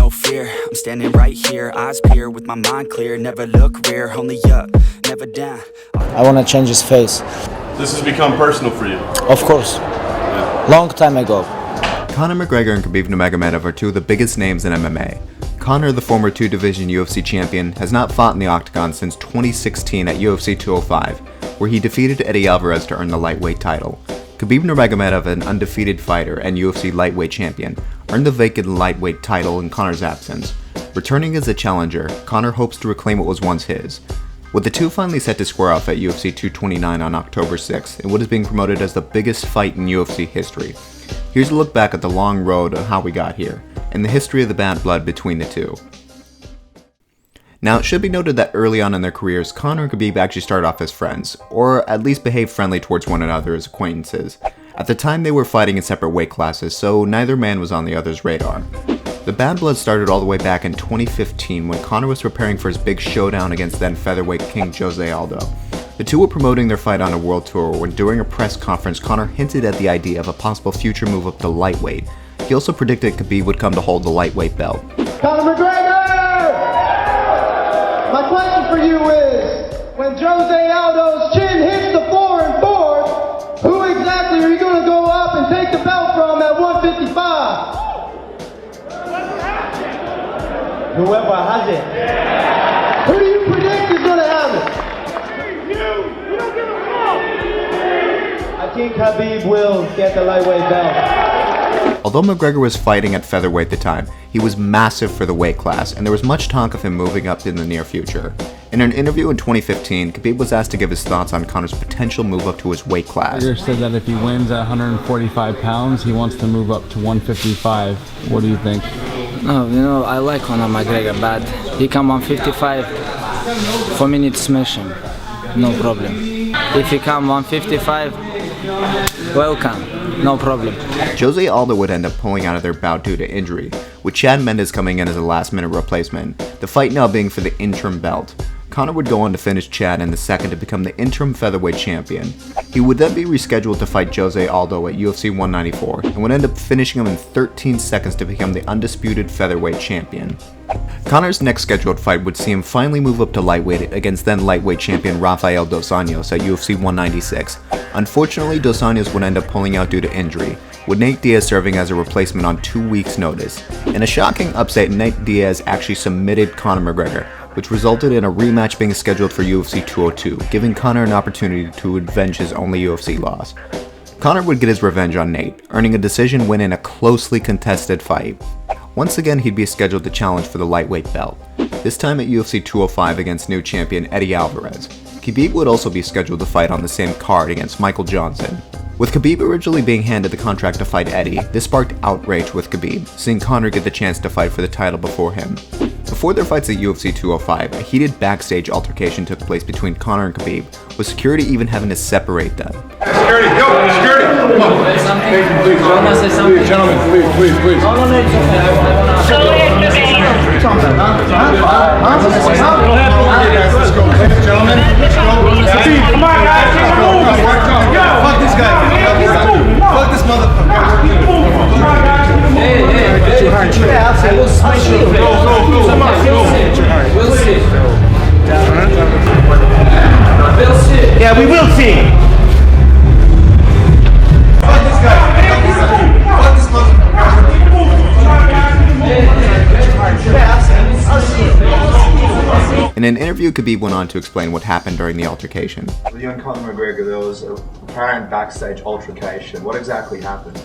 no fear. I'm standing right here, eyes peer with my mind clear. Never look rear, only up, never down. I want to change his face. This has become personal for you. Of course. Long time ago. Conor McGregor and Khabib Nurmagomedov are two of the biggest names in MMA. Conor, the former two-division UFC champion, has not fought in the octagon since 2016 at UFC 205, where he defeated Eddie Alvarez to earn the lightweight title. Khabib Nurmagomedov, an undefeated fighter and UFC lightweight champion, earned the vacant lightweight title in Conor's absence. Returning as a challenger, Conor hopes to reclaim what was once his. With the two finally set to square off at UFC 229 on October 6th in what is being promoted as the biggest fight in UFC history, here's a look back at the long road of how we got here, and the history of the bad blood between the two. Now, it should be noted that early on in their careers, Conor and Khabib actually started off as friends, or at least behaved friendly towards one another as acquaintances. At the time, they were fighting in separate weight classes, so neither man was on the other's radar. The bad blood started all the way back in 2015 when Conor was preparing for his big showdown against then featherweight king Jose Aldo. The two were promoting their fight on a world tour when during a press conference Conor hinted at the idea of a possible future move up to lightweight. He also predicted Khabib would come to hold the lightweight belt. Conor McGregor! My question for you is, when Jose Aldo's chin hits the floor in fourth, who exactly are you going to go up and take the belt from at 155? Whoever has it. Who do you predict is going to have it? You don't give a fuck. I think Khabib will get the lightweight belt. Although McGregor was fighting at featherweight at the time, he was massive for the weight class, and there was much talk of him moving up in the near future. In an interview in 2015, Khabib was asked to give his thoughts on Conor's potential move up to his weight class. McGregor said that if he wins at 145 pounds, he wants to move up to 155. What do you think? No, I like Conor McGregor, but he come 155, for me it's smash him, no problem. If he come 155, welcome, no problem. Jose Aldo would end up pulling out of their bout due to injury, with Chad Mendes coming in as a last-minute replacement, the fight now being for the interim belt. Conor would go on to finish Chad in the second to become the interim featherweight champion. He would then be rescheduled to fight Jose Aldo at UFC 194, and would end up finishing him in 13 seconds to become the undisputed featherweight champion. Conor's next scheduled fight would see him finally move up to lightweight against then lightweight champion Rafael Dos Anjos at UFC 196. Unfortunately, Dos Anjos would end up pulling out due to injury, with Nate Diaz serving as a replacement on 2 weeks' notice. In a shocking upset, Nate Diaz actually submitted Conor McGregor, which resulted in a rematch being scheduled for UFC 202, giving Conor an opportunity to avenge his only UFC loss. Conor would get his revenge on Nate, earning a decision win in a closely contested fight. Once again, he'd be scheduled to challenge for the lightweight belt, this time at UFC 205 against new champion Eddie Alvarez. Khabib would also be scheduled to fight on the same card against Michael Johnson. With Khabib originally being handed the contract to fight Eddie, this sparked outrage with Khabib, seeing Conor get the chance to fight for the title before him. Before their fights at UFC 205, a heated backstage altercation took place between Conor and Khabib, with security even having to separate them. Security, security! Come on. Say something. Please, I want to say something. Gentlemen, please. No, it's okay. I want to... Let's go, ladies and gentlemen. Let's go. Come on, guys. Fuck this guy. Fuck this motherfucker. Hey. I will smash you. Go. Come on, go. We'll see. We'll see. Yeah, we will see. Fuck this guy. Fuck this motherfucker. In an interview, Khabib went on to explain what happened during the altercation. With you and Conor McGregor, there was an apparent backstage altercation. What exactly happened?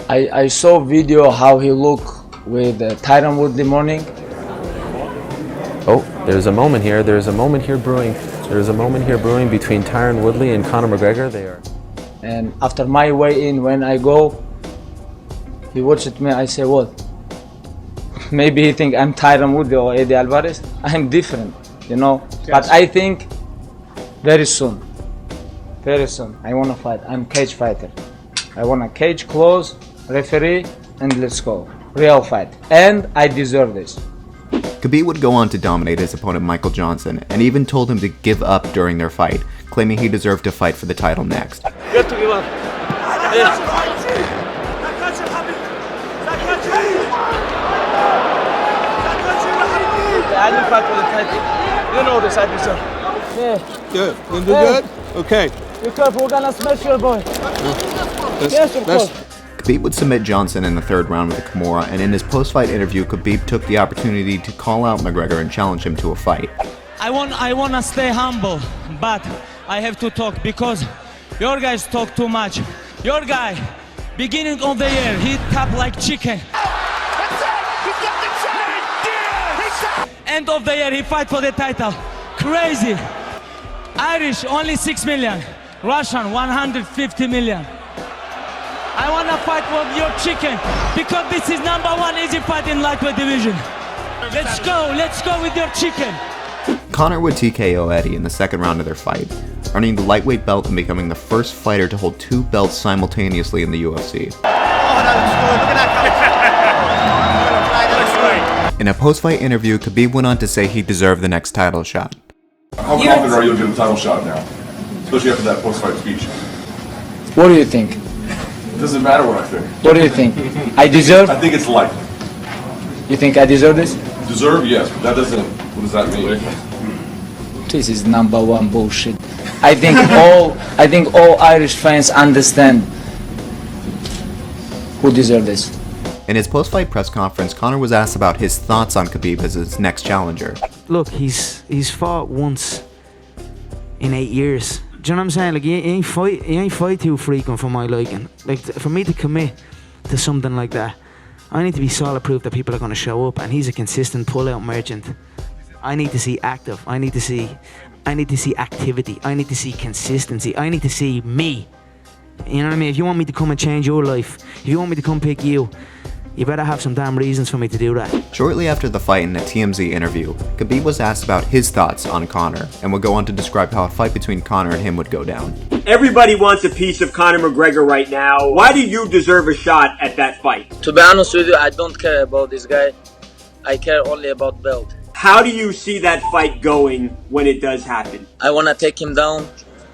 I saw video how he look with Tyron Woodley morning. Oh, there's a moment here brewing. There's a moment here brewing between Tyron Woodley and Conor McGregor. They are. And after my way in, when I go, he watched me, I say what? Maybe he think I'm Tyron Woodley or Eddie Alvarez. I'm different, Yes. But I think very soon, I want to fight. I'm cage fighter. I want a cage close, referee, and let's go. Real fight. And I deserve this. Khabib would go on to dominate his opponent Michael Johnson, and even told him to give up during their fight, claiming he deserved to fight for the title next. You have to give up. I didn't fight for the title. You know this, I deserve. Yeah. Good. Didn't do good? Okay. Be careful, we're gonna smash your boy. Yes, of course. Khabib would submit Johnson in the third round with a Kimura, and in his post-fight interview, Khabib took the opportunity to call out McGregor and challenge him to a fight. I wanna stay humble, but I have to talk because your guys talk too much. Your guy, beginning of the year, he tapped like chicken. That's it! He's got the chain! End of the year, he fight for the title. Crazy. Irish, only 6 million. Russian, 150 million. I wanna fight with your chicken because this is #1 easy fight in lightweight division. Let's go with your chicken. Conor would TKO Eddie in the second round of their fight, earning the lightweight belt and becoming the first fighter to hold 2 belts simultaneously in the UFC. In a post-fight interview, Khabib went on to say he deserved the next title shot. How confident are you to get the title shot now, especially after that post-fight speech? What do you think? It doesn't matter what I think. What do you think? I deserve? I think it's light. You think I deserve this? Deserve, yes, but that doesn't. What does that mean? This is #1 bullshit. I think all Irish fans understand who deserve this. In his post-fight press conference, Conor was asked about his thoughts on Khabib as his next challenger. Look, he's fought once in 8 years. Do you know what I'm saying? Like he ain't fight too frequent for my liking. Like for me to commit to something like that, I need to be solid proof that people are going to show up, and he's a consistent pull-out merchant. I need to see active. I need to see activity. I need to see consistency. I need to see me. You know what I mean? If you want me to come and change your life, if you want me to come pick you, you better have some damn reasons for me to do that. Shortly after the fight in a TMZ interview, Khabib was asked about his thoughts on Conor and would go on to describe how a fight between Conor and him would go down. Everybody wants a piece of Conor McGregor right now. Why do you deserve a shot at that fight? To be honest with you, I don't care about this guy. I care only about belt. How do you see that fight going when it does happen? I want to take him down,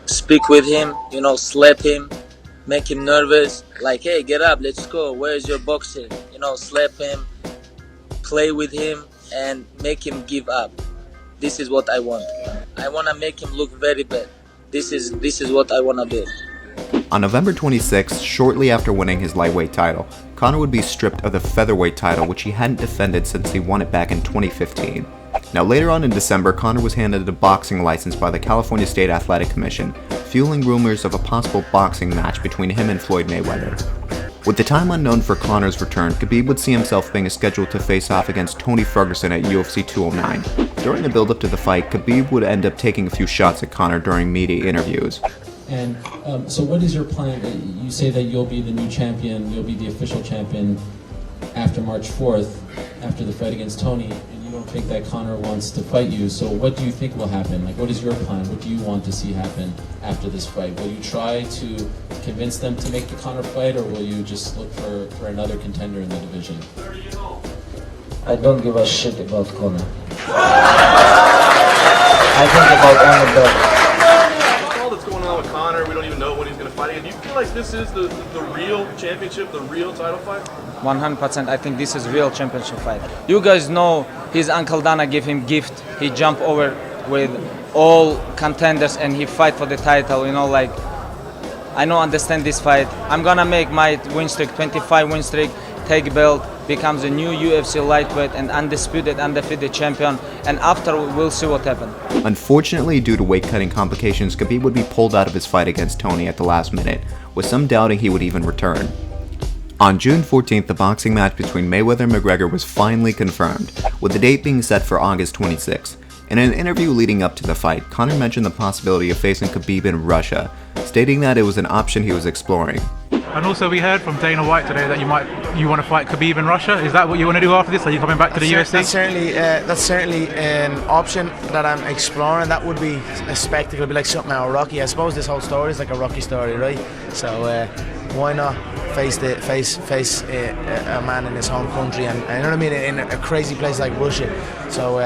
speak with him, slap him, make him nervous. Like, hey, get up, let's go. Where's your boxing? Slap him, play with him, and make him give up. This is what I want. I want to make him look very bad. This is what I want to do. On November 26th, shortly after winning his lightweight title, Conor would be stripped of the featherweight title, which he hadn't defended since he won it back in 2015. Now later on in December, Conor was handed a boxing license by the California State Athletic Commission, fueling rumors of a possible boxing match between him and Floyd Mayweather. With the time unknown for Conor's return, Khabib would see himself being scheduled to face off against Tony Ferguson at UFC 209. During the build-up to the fight, Khabib would end up taking a few shots at Conor during media interviews. And so what is your plan? You say that you'll be the new champion, you'll be the official champion after March 4th, after the fight against Tony, and you don't think that Conor wants to fight you, so what do you think will happen? Like, what is your plan? What do you want to see happen after this fight? Will you try to convince them to make the Conor fight, or will you just look for another contender in the division? I don't give a shit about Conor. I think about only belt. All that's going on with Conor, we don't even know when he's going to fight again. Do you feel like this is the real championship, the real title fight? 100%. I think this is real championship fight. You guys know his uncle Dana gave him gift. He jumped over with all contenders and he fight for the title. Like I know, understand this fight. I'm gonna make my win streak 25 win streak, take belt, becomes a new UFC lightweight and undefeated champion. And after we'll see what happens. Unfortunately, due to weight cutting complications, Khabib would be pulled out of his fight against Tony at the last minute, with some doubting he would even return. On June 14th, the boxing match between Mayweather and McGregor was finally confirmed, with the date being set for August 26th. In an interview leading up to the fight, Conor mentioned the possibility of facing Khabib in Russia, stating that it was an option he was exploring. And also we heard from Dana White today that you want to fight Khabib in Russia. Is that what you want to do after this? Are you coming back to the UFC? That's certainly an option that I'm exploring. That would be a spectacle. It'd be like something out of Rocky. I suppose this whole story is like a Rocky story, right? So why not? face a man in his home country, and you know what I mean, in a crazy place like Russia. So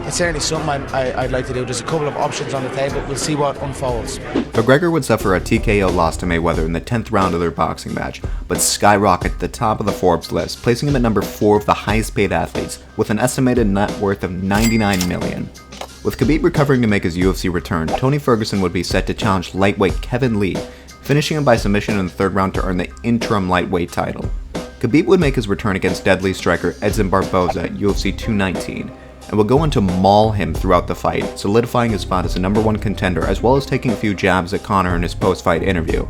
it's certainly something I'd like to do. There's a couple of options on the table. We'll see what unfolds. McGregor would suffer a TKO loss to Mayweather in the 10th round of their boxing match, but skyrocket to the top of the Forbes list, placing him at number 4 of the highest paid athletes, with an estimated net worth of $99 million. With Khabib recovering to make his UFC return, Tony Ferguson would be set to challenge lightweight Kevin Lee, finishing him by submission in the 3rd round to earn the interim lightweight title. Khabib would make his return against deadly striker Edson Barboza at UFC 219, and would go on to maul him throughout the fight, solidifying his spot as the #1 contender, as well as taking a few jabs at Conor in his post-fight interview.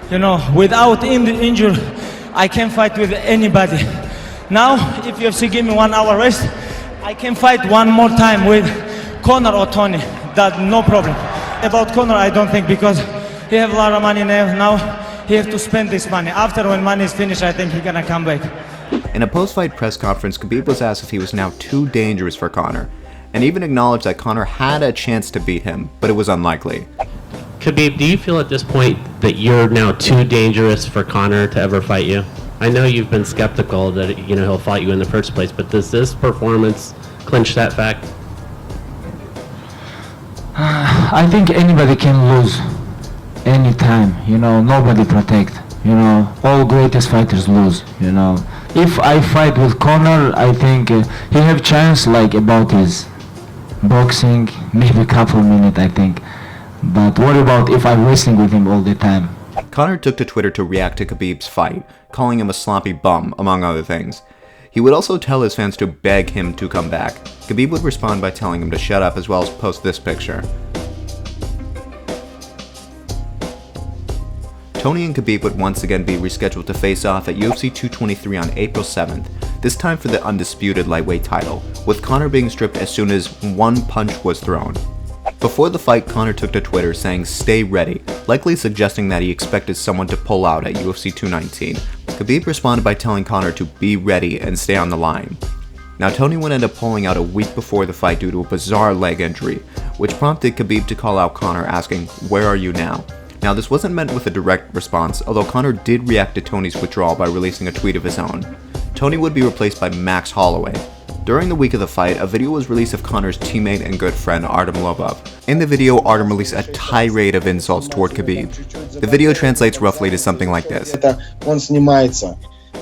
You know, without injury, I can fight with anybody. Now, if UFC give me 1 hour rest, I can fight one more time with Conor or Tony. That no problem. About Conor, I don't think, because he have a lot of money now. He have to spend this money. After, when money is finished, I think he's gonna come back. In a post-fight press conference, Khabib was asked if he was now too dangerous for Conor, and even acknowledged that Conor had a chance to beat him, but it was unlikely. Khabib, do you feel at this point that you're now too dangerous for Conor to ever fight you? I know you've been skeptical that he'll fight you in the first place, but does this performance clinch that fact? I think anybody can lose anytime. Nobody protect. All greatest fighters lose. If I fight with Conor, I think he have chance like about his boxing, maybe a couple minutes, I think. But what about if I'm wrestling with him all the time? Conor took to Twitter to react to Khabib's fight, calling him a sloppy bum, among other things. He would also tell his fans to beg him to come back. Khabib would respond by telling him to shut up, as well as post this picture. Tony and Khabib would once again be rescheduled to face off at UFC 223 on April 7th, this time for the undisputed lightweight title, with Conor being stripped as soon as one punch was thrown. Before the fight, Conor took to Twitter saying "stay ready," likely suggesting that he expected someone to pull out at UFC 219. Khabib responded by telling Conor to be ready and stay on the line. Now, Tony would end up pulling out a week before the fight due to a bizarre leg injury, which prompted Khabib to call out Conor asking, "Where are you now?" Now, this wasn't met with a direct response, although Conor did react to Tony's withdrawal by releasing a tweet of his own. Tony would be replaced by Max Holloway. During the week of the fight, a video was released of Conor's teammate and good friend Artem Lobov. In the video, Artem released a tirade of insults toward Khabib. The video translates roughly to something like this. Он снимается.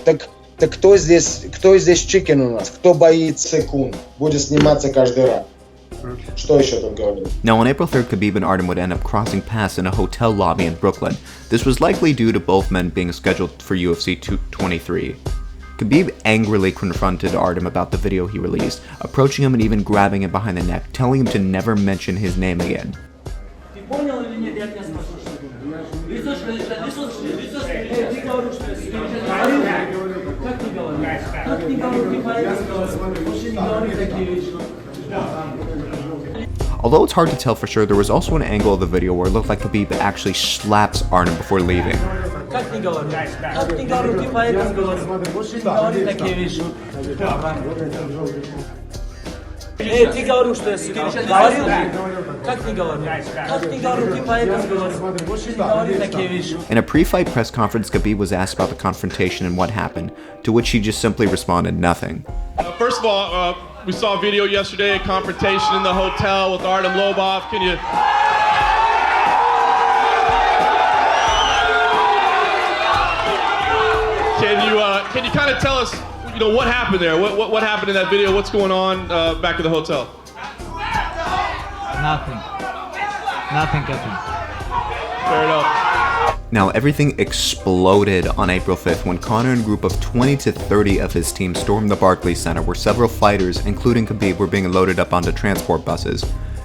Так кто здесь чикен у нас? Кто боится секунд? Будет сниматься каждый раз. Что еще тут говорить? Now, on April 3rd, Khabib and Artem would end up crossing paths in a hotel lobby in Brooklyn. This was likely due to both men being scheduled for UFC 223. Khabib angrily confronted Artem about the video he released, approaching him and even grabbing him behind the neck, telling him to never mention his name again. Although it's hard to tell for sure, there was also an angle of the video where it looked like Khabib actually slaps Artem before leaving. In a pre-fight press conference, Khabib was asked about the confrontation and what happened, to which he just simply responded, "Nothing." First of all, we saw a video yesterday, a confrontation in the hotel with Artem Lobov. Can you kind of tell us, what happened there? What happened in that video? What's going on back at the hotel? Nothing happened. Fair enough. Now, everything exploded on April 5th when Conor and a group of 20 to 30 of his team stormed the Barclays Center, where several fighters, including Khabib, were being loaded up onto transport buses.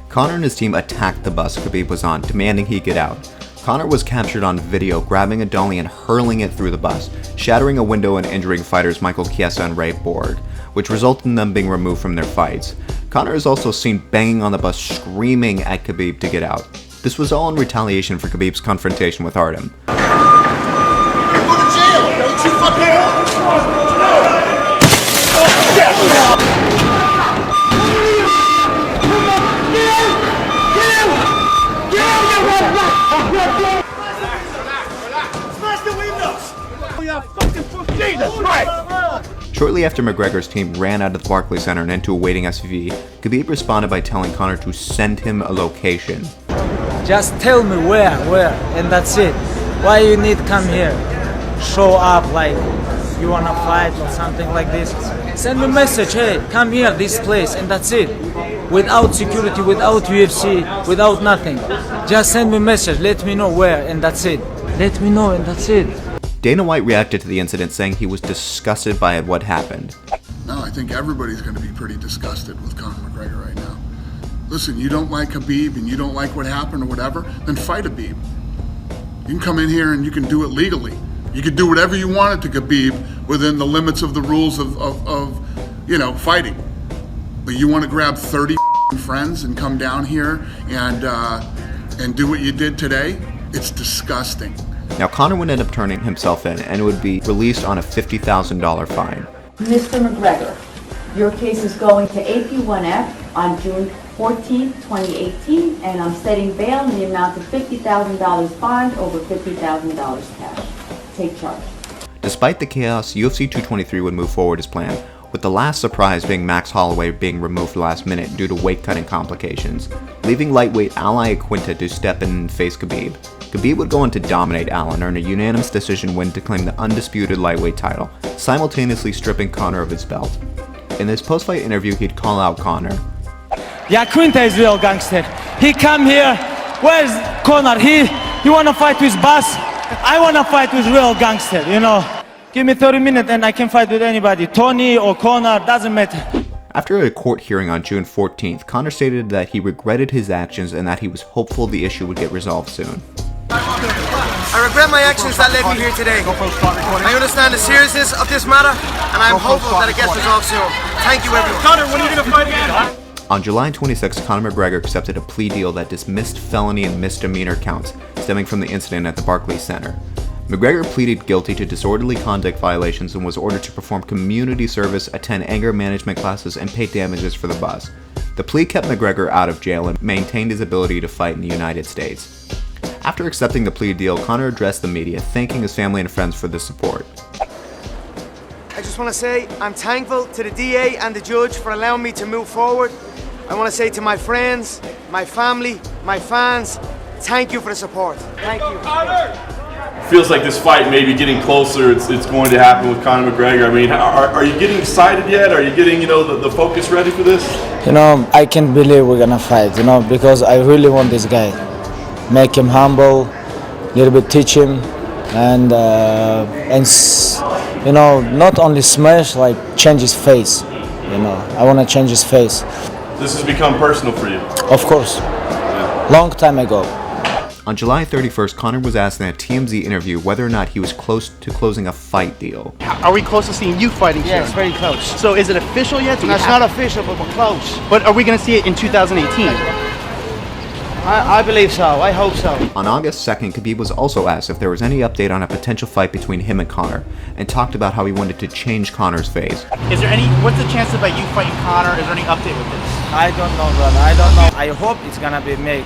Conor and his team attacked the bus Khabib was on, demanding he get out. Conor was captured on video grabbing a dolly and hurling it through the bus, shattering a window and injuring fighters Michael Chiesa and Ray Borg, which resulted in them being removed from their fights. Conor is also seen banging on the bus, screaming at Khabib to get out. This was all in retaliation for Khabib's confrontation with Artem. Go to jail! Don't you fucking Smash the windows! Shortly after McGregor's team ran out of the Barclays Center and into a waiting SUV, Khabib responded by telling Conor to send him a location. Just tell me where, and that's it. Why you need to come here? Show up like you wanna fight or something like this. Send me a message, hey, come here, this place, and that's it. Without security, without UFC, without nothing. Just send me a message, let me know where, and that's it. Let me know, and that's it. Dana White reacted to the incident, saying he was disgusted by what happened. No, I think everybody's going to be pretty disgusted with Conor McGregor right now. Listen, you don't like Khabib and you don't like what happened or whatever, then fight Khabib. You can come in here and you can do it legally. You can do whatever you wanted to Khabib within the limits of the rules of fighting. But you want to grab 30 friends and come down here and do what you did today? It's disgusting. Now, Conor would end up turning himself in and would be released on a $50,000 fine. Mr. McGregor, your case is going to AP1F on June 14, 2018, and I'm setting bail in the amount of $50,000 fine over $50,000 cash. Take charge. Despite the chaos, UFC 223 would move forward as planned, with the last surprise being Max Holloway being removed last minute due to weight-cutting complications, leaving lightweight Ally Quinta to step in and face Khabib. Khabib would go on to dominate Al and earn a unanimous decision win to claim the undisputed lightweight title, simultaneously stripping Conor of his belt. In his post-fight interview, he'd call out Conor. Yeah, Quinta is real gangster. He come here. Where's Conor? He wanna fight with boss. I wanna fight with real gangster, you know. Give me 30 minutes and I can fight with anybody. Tony or Conor, doesn't matter. After a court hearing on June 14th, Conor stated that he regretted his actions and that he was hopeful the issue would get resolved soon. I regret my actions that led me here today. I understand the seriousness of this matter, and I'm hopeful that it gets resolved soon. Thank you, everyone. Conor, when are you going to fight again? On July 26, Conor McGregor accepted a plea deal that dismissed felony and misdemeanor counts stemming from the incident at the Barclays Center. McGregor pleaded guilty to disorderly conduct violations and was ordered to perform community service, attend anger management classes, and pay damages for the bus. The plea kept McGregor out of jail and maintained his ability to fight in the United States. After accepting the plea deal, Conor addressed the media, thanking his family and friends for the support. I just want to say I'm thankful to the DA and the judge for allowing me to move forward. I want to say to my friends, my family, my fans, thank you for the support. Thank you. Feels like this fight may be getting closer. It's going to happen with Conor McGregor. I mean, are you getting excited yet? Are you getting, the focus ready for this? I can't believe we're gonna fight, because I really want this guy. Make him humble, little bit teach him, and not only smash, like change his face. I want to change his face. This has become personal for you. Of course. Yeah. Long time ago. On July 31st, Conor was asked in a TMZ interview whether or not he was close to closing a fight deal. Are we close to seeing you fighting? Yeah, it's very close. So is it official yet? No, it's not official, but we're close. But are we going to see it in 2018? I believe so. I hope so. On August 2nd, Khabib was also asked if there was any update on a potential fight between him and Conor, and talked about how he wanted to change Conor's face. What's the chances about you fighting Conor? Is there any update with this? I don't know, brother. I don't know. I hope it's gonna be made.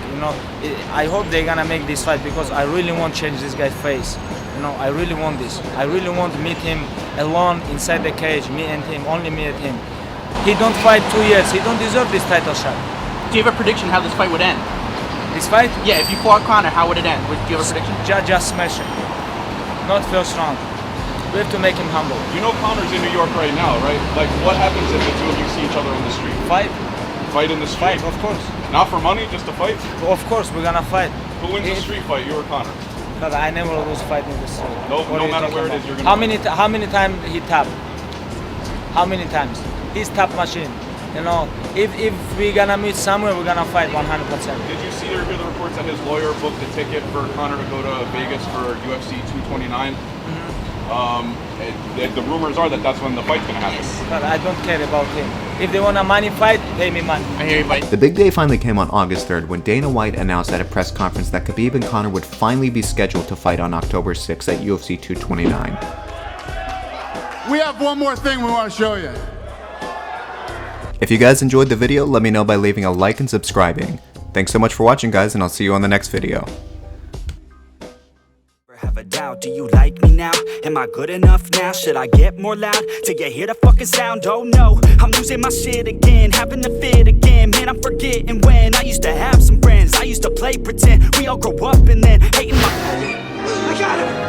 I hope they're gonna make this fight because I really want to change this guy's face. I really want this. I really want to meet him alone inside the cage, me and him, only me and him. He don't fight 2 years. He don't deserve this title shot. Do you have a prediction how this fight would end? This fight? Yeah, if you fought Conor, how would it end? Do you have a prediction? Just smash him. Not first round. We have to make him humble. You know Conor's in New York right now, right? Like, what happens if the two of you see each other on the street? Fight. Fight in the street? Fight, of course. Not for money, just to fight? Of course, we're gonna fight. Who wins the street fight, you or Conor? But I never lose fight in the street. No matter where it is, you're gonna How many times he tap? How many times? He's tap machine. If we're gonna meet somewhere, we're gonna fight 100%. Did you see or hear the reports that his lawyer booked a ticket for Conor to go to Vegas for UFC 229? Mm-hmm. The rumors are that that's when the fight's gonna happen. But I don't care about him. If they want a money fight, pay me money. I hear you, buddy. The big day finally came on August 3rd when Dana White announced at a press conference that Khabib and Conor would finally be scheduled to fight on October 6th at UFC 229. We have one more thing we want to show you. If you guys enjoyed the video, let me know by leaving a like and subscribing. Thanks so much for watching, guys, and I'll see you on the next video. Have a doubt, do you like me now? Am I good enough now? Should I get more loud to get hear the fucking sound? Oh no, I'm losing my shit again, having to fit again. Man, I'm forgetting when I used to have some friends. I used to play pretend, we all grow up and then hating my... I got him!